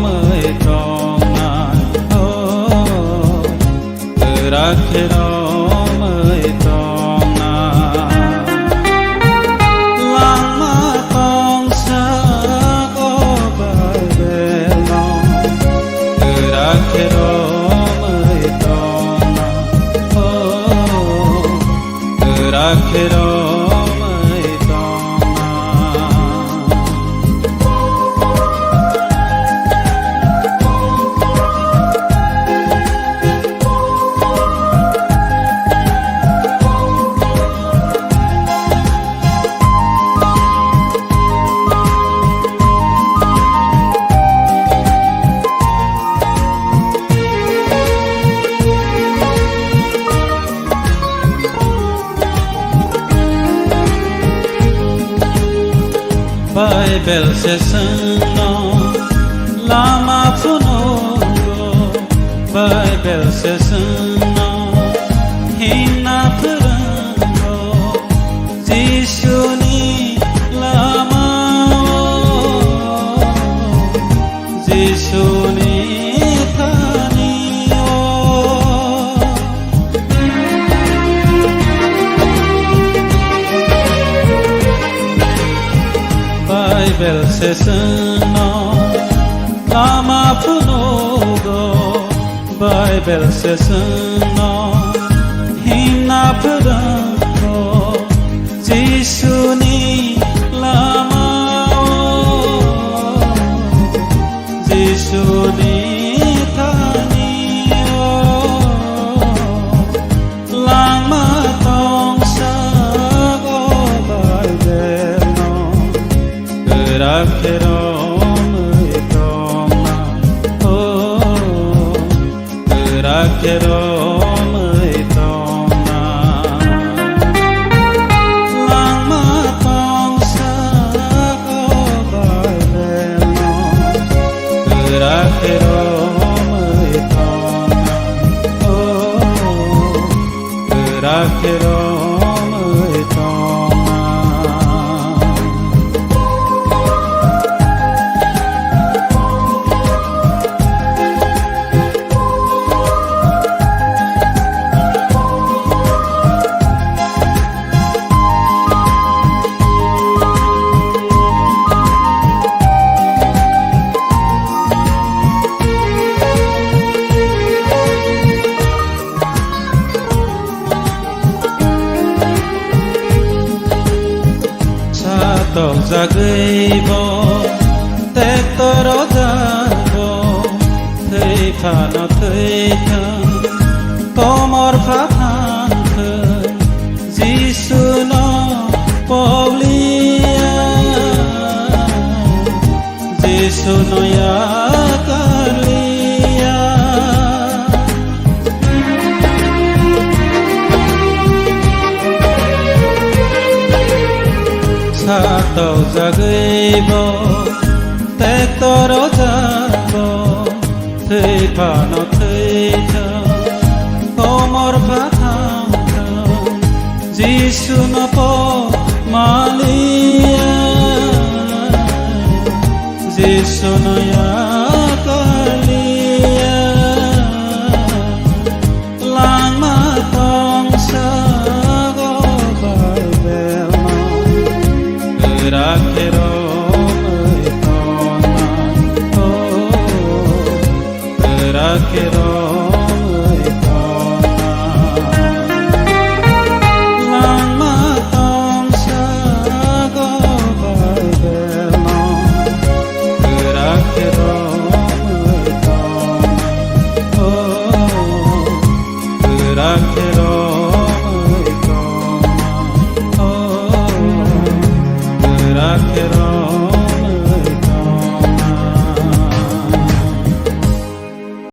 mới tròn ngàn rakhe mới tròn ngàn lang ma tong sa có bài về lòng rakhe mới tròn ngàn rakhe Bible says no, lama funo. Bible says no, hina prango. Jishuni lama, Jishuni thani o. Bible says no, lama punugo. Bible says no, hina prango. Jishuni lama, Jishuni thani o. Lama tong sa go Bible no. Rakhe mới tròn ngàn rakhe mới tròn ngàn lang ma tong sa có bài về lòng rakhe mới tròn ngàn rakhe mới tròn ngàn. Tàu ra gây vô tết tơ ra vô thấy phà nó thấy thơ có một phát hàng thơ Giêsu nó Paulia Giêsu nó Yakalia sa tàu ra gây vô tết tơ ra vô thấy phà nó thấy thơ có một phát hàng thơ Giêsu nó Maria Giêsu nó Yakalia